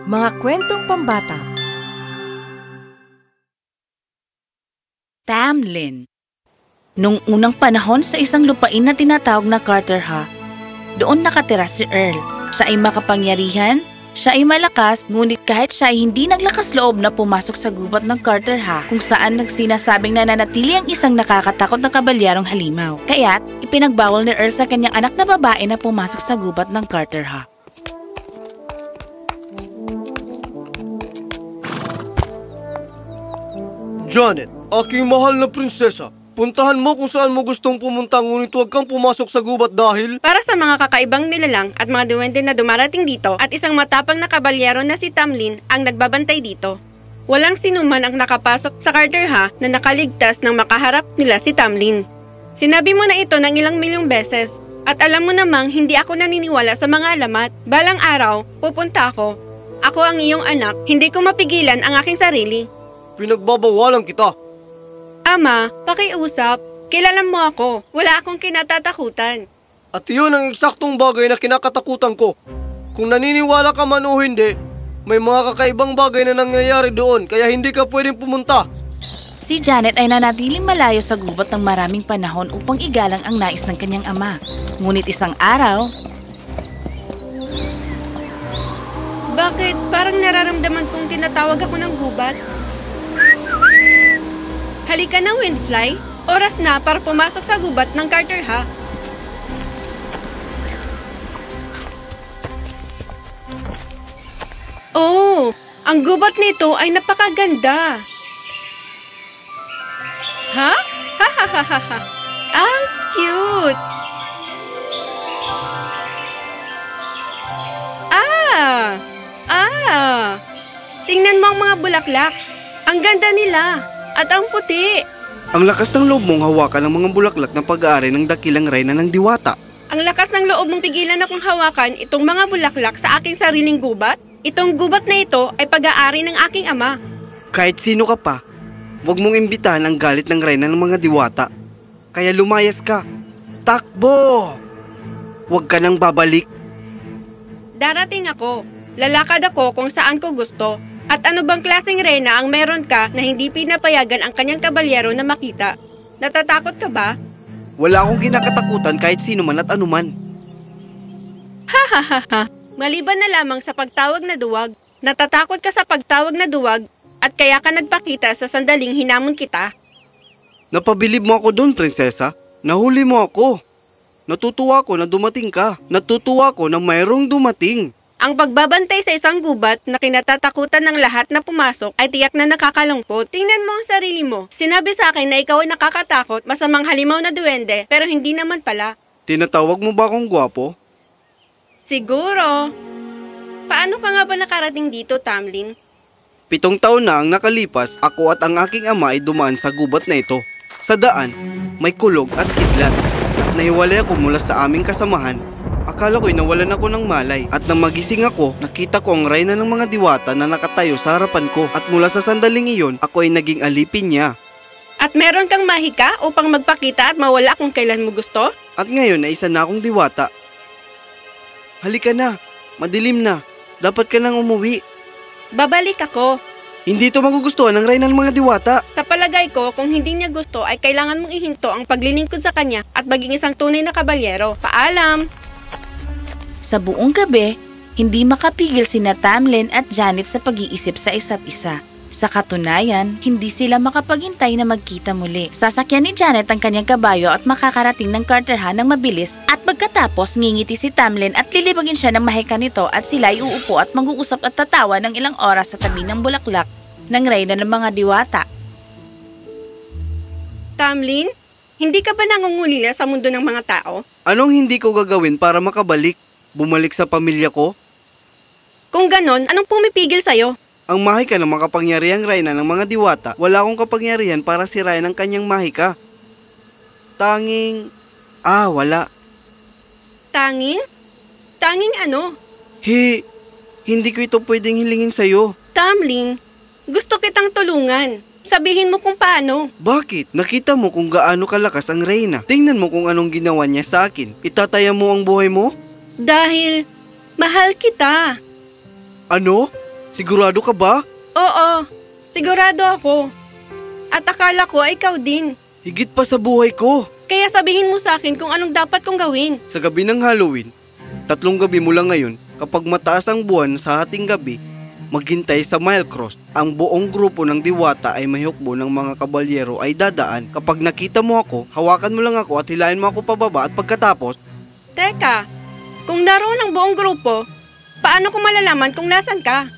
Mga kwentong pambata. Tamlin. Nung unang panahon sa isang lupain na tinatawag na Carter Ha, doon nakatira si Earl. Siya ay makapangyarihan, siya ay malakas, ngunit kahit siya ay hindi naglakas loob na pumasok sa gubat ng Carter Ha, kung saan nagsinasabing nananatili ang isang nakakatakot na kabalyerong halimaw. Kaya't ipinagbawal ni Earl sa kanyang anak na babae na pumasok sa gubat ng Carter Ha. Janet, aking mahal na prinsesa, puntahan mo kung saan mo gustong pumunta, ngunit huwag kang pumasok sa gubat dahil... Para sa mga kakaibang nilalang at mga duwende na dumarating dito at isang matapang na kabalyero na si Tamlin ang nagbabantay dito. Walang sinuman ang nakapasok sa Carter Ha na nakaligtas nang makaharap nila si Tamlin. Sinabi mo na ito ng ilang milyong beses at alam mo namang hindi ako naniniwala sa mga alamat. Balang araw, pupunta ako. Ako ang iyong anak, hindi ko mapigilan ang aking sarili. Pinagbabawalan kita. Ama, pakiusap. Kilala mo ako. Wala akong kinatatakutan. At iyon ang eksaktong bagay na kinakatakutan ko. Kung naniniwala ka man o hindi, may mga kakaibang bagay na nangyayari doon, kaya hindi ka pwedeng pumunta. Si Janet ay nanatiling malayo sa gubat ng maraming panahon upang igalang ang nais ng kanyang ama. Ngunit isang araw... Bakit? Parang nararamdaman kong tinatawag ako ng gubat. Halika na, Windfly. Oras na para pumasok sa gubat ng Carter Ha. Oh, ang gubat nito ay napakaganda. Ha? Ha. Ang cute. Tingnan mo ang mga bulaklak. Ang ganda nila. At ang puti. Ang lakas ng loob mong hawakan ang mga bulaklak ng pag-aari ng dakilang reyna ng diwata. Ang lakas ng loob mong pigilan akong hawakan itong mga bulaklak sa aking sariling gubat. Itong gubat na ito ay pag-aari ng aking ama. Kahit sino ka pa, huwag mong imbitahan ang galit ng reyna ng mga diwata. Kaya lumayas ka. Takbo! Huwag ka nang babalik. Darating ako. Lalakad ako kung saan ko gusto. At ano bang klaseng reyna ang meron ka na hindi pinapayagan ang kanyang kabalyero na makita? Natatakot ka ba? Wala akong kinakatakutan kahit sino man at anuman. Ha. Maliban na lamang sa pagtawag na duwag, natatakot ka sa pagtawag na duwag at kaya ka nagpakita sa sandaling hinamon kita. Napabilib mo ako doon, prinsesa. Nahuli mo ako. Natutuwa ko na dumating ka. Natutuwa ko na mayroong dumating. Ang pagbabantay sa isang gubat na kinatatakutan ng lahat na pumasok ay tiyak na nakakalungkot. Tingnan mo ang sarili mo. Sinabi sa akin na ikaw ay nakakatakot, masamang halimaw na duwende, pero hindi naman pala. Tinatawag mo ba akong gwapo? Siguro. Paano ka nga ba nakarating dito, Tamlin? 7 taon na ang nakalipas, ako at ang aking ama ay dumaan sa gubat na ito. Sa daan, may kulog at kidlat. At nahiwalay ako mula sa aming kasamahan. Akala ko'y nawalan ako ng malay at nang magising ako, nakita ko ang reyna ng mga diwata na nakatayo sa harapan ko at mula sa sandaling iyon, ako ay naging alipin niya. At meron kang mahika upang magpakita at mawala kung kailan mo gusto? At ngayon ay isa na akong diwata. Halika na, madilim na, dapat ka nang umuwi. Babalik ako. Hindi ito magugustuhan ng reyna ng mga diwata. Sa palagay ko, kung hindi niya gusto ay kailangan mong ihinto ang paglilingkod sa kanya at maging isang tunay na kabalyero. Paalam! Sa buong gabi, hindi makapigil sina Tamlin at Janet sa pag-iisip sa isa't isa. Sa katunayan, hindi sila makapaghintay na magkita muli. Sasakyan ni Janet ang kanyang kabayo at makakarating ng Carter Ha ng mabilis at pagkatapos ngingiti si Tamlin at lilibagin siya ng mahika nito at sila ay uupo at mag-uusap at tatawa ng ilang oras sa tabi ng bulaklak ng reyna ng mga diwata. Tamlin, hindi ka ba nangungulila sa mundo ng mga tao? Anong hindi ko gagawin para makabalik? Bumalik sa pamilya ko? Kung ganon, anong pumipigil sa'yo? Ang mahika ng makapangyarihang reyna ng mga diwata, wala akong kapangyarihan para sirayan ang kanyang mahika. Wala. Tanging? Tanging ano? Hindi ko ito pwedeng hilingin sa'yo. Tamlin, gusto kitang tulungan. Sabihin mo kung paano. Bakit? Nakita mo kung gaano kalakas ang reyna. Tingnan mo kung anong ginawa niya sa akin. Itataya mo ang buhay mo? Dahil mahal kita. Ano? Sigurado ka ba? Oo, sigurado ako. At akala ko ay ikaw din. Higit pa sa buhay ko. Kaya sabihin mo sa akin kung anong dapat kong gawin. Sa gabi ng Halloween, 3 gabi mula ngayon, kapag mataas ang buwan sa hating gabi, maghintay sa Mile Cross. Ang buong grupo ng diwata ay may hukbo ng mga kabalyero ay dadaan. Kapag nakita mo ako, hawakan mo lang ako at hilahin mo ako pababa at pagkatapos... Teka, kung naroon ang buong grupo, paano ko malalaman kung nasan ka?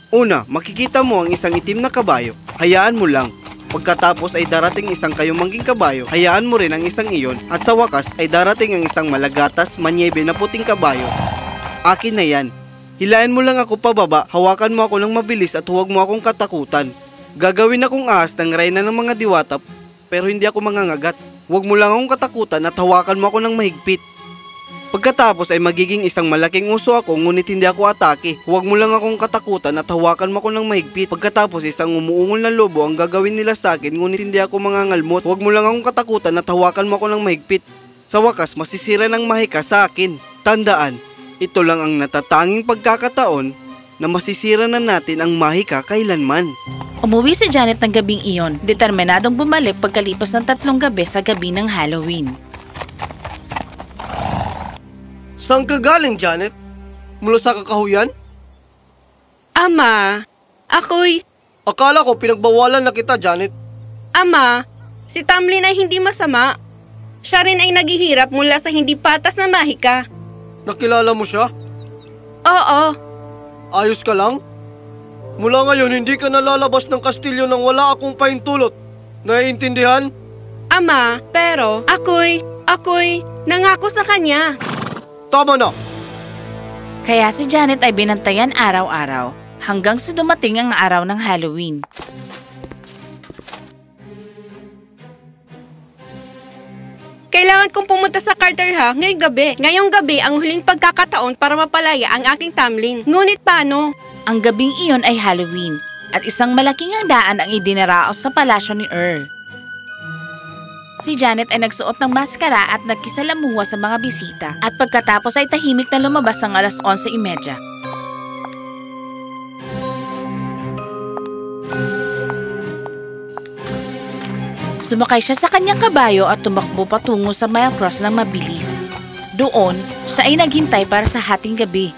Una, makikita mo ang isang itim na kabayo. Hayaan mo lang. Pagkatapos ay darating isang kayumangking kabayo, hayaan mo rin ang isang iyon. At sa wakas ay darating ang isang malagatas, manyebe na puting kabayo. Akin na yan. Hilahin mo lang ako pababa, hawakan mo ako ng mabilis at huwag mo akong katakutan. Gagawin akong ahas ng reyna ng mga diwata, pero hindi ako mangangagat. Huwag mo lang akong katakutan at hawakan mo ako ng mahigpit. Pagkatapos ay magiging isang malaking uso ako, ngunit hindi ako atake. Huwag mo lang akong katakutan at hawakan mo ako ng mahigpit. Pagkatapos isang umuungol na lobo ang gagawin nila sa akin, ngunit hindi ako mangangalmot. Huwag mo lang akong katakutan at hawakan mo ako ng mahigpit. Sa wakas, masisira ng mahika sa akin. Tandaan, ito lang ang natatanging pagkakataon na masisira na natin ang mahika kailanman. Umuwi si Janet ng gabing iyon, determinadong bumalik pagkalipas ng 3 gabi sa gabi ng Halloween. Saan ka galing, Janet? Mula sa kakahuyan? Ama, ako'y... Akala ko pinagbawalan na kita, Janet. Ama, si Tamlin ay hindi masama. Siya rin ay naghihirap mula sa hindi patas na mahika. Nakilala mo siya? Oo, Ayos ka lang? Mula ngayon, hindi ka nalalabas ng kastilyo nang wala akong pahintulot. Naiintindihan? Ama, pero ako'y nangako sa kanya. Tama na! Kaya si Janet ay binantayan araw-araw hanggang sa dumating ang araw ng Halloween. Kailangan kong pumunta sa Carter ha, ngayong gabi. Ngayong gabi ang huling pagkakataon para mapalaya ang aking Tamlin. Ngunit paano? Ang gabing iyon ay Halloween at isang malaking handaan ang idinaraos sa palasyo ni Earl. Si Janet ay nagsuot ng maskara at nagkisalamuha sa mga bisita at pagkatapos ay tahimik na lumabas ng 11:30. Sumakay siya sa kanyang kabayo at tumakbo patungo sa Mile Cross ng mabilis. Doon, siya ay naghintay para sa hating gabi.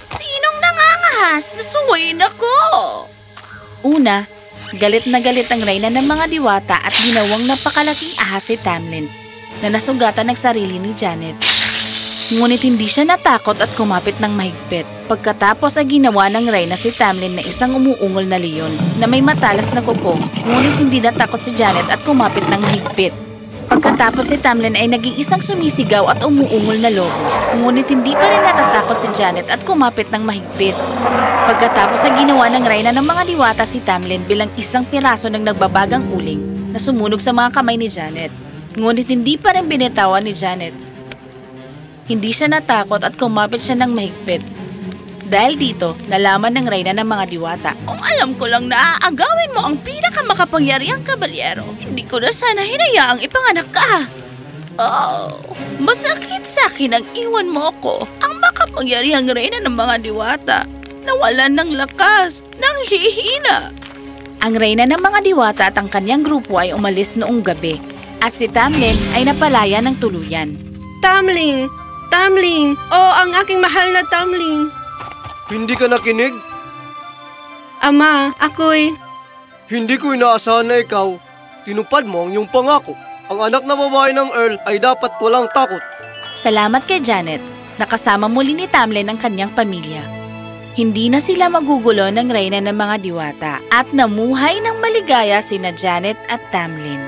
Sinong nangangahas? Nasuwayin ako! Una, galit na galit ang reyna ng mga diwata at ginawang napakalaking ahas si Tamlin na nasugatan ng sarili ni Janet. Ngunit hindi siya natakot at kumapit ng mahigpit. Pagkatapos ay ginawa ng reyna si Tamlin na isang umuungol na leon na may matalas na kuko, ngunit hindi natakot si Janet at kumapit ng mahigpit. Pagkatapos si Tamlin ay naging isang sumisigaw at umuungol na lobo, ngunit hindi pa rin natatakot si Janet at kumapit ng mahigpit. Pagkatapos ay ginawa ng reyna ng mga diwata si Tamlin bilang isang piraso ng nagbabagang uling na sumunog sa mga kamay ni Janet, ngunit hindi pa rin binitawan ni Janet. Hindi siya natakot at kumapit siya ng mahigpit. Dahil dito, nalaman ng reyna ng mga diwata, "Kung alam ko lang na aagawin mo ang pinakamakapangyarihang kabalyero, hindi ko na sana hinayaang ipanganak ka. Oh, masakit sa akin ang iwan mo ko, ang makapangyarihang reyna ng mga diwata. Nawalan ng lakas, nang hihina." Ang reyna ng mga diwata at ang kanyang grupo ay umalis noong gabi, at si Tamlin ay napalaya ng tuluyan. Tamlin! Tamlin! Oh, ang aking mahal na Tamlin! Hindi ka nakinig? Ama, ako'y... Hindi ko inaasahan na ikaw. Tinupad mo ang iyong pangako. Ang anak na babae ng Earl ay dapat walang takot. Salamat kay Janet. Nakasama muli ni Tamlin ang kanyang pamilya. Hindi na sila magugulo ng reyna ng mga diwata at namuhay ng maligaya sina Janet at Tamlin.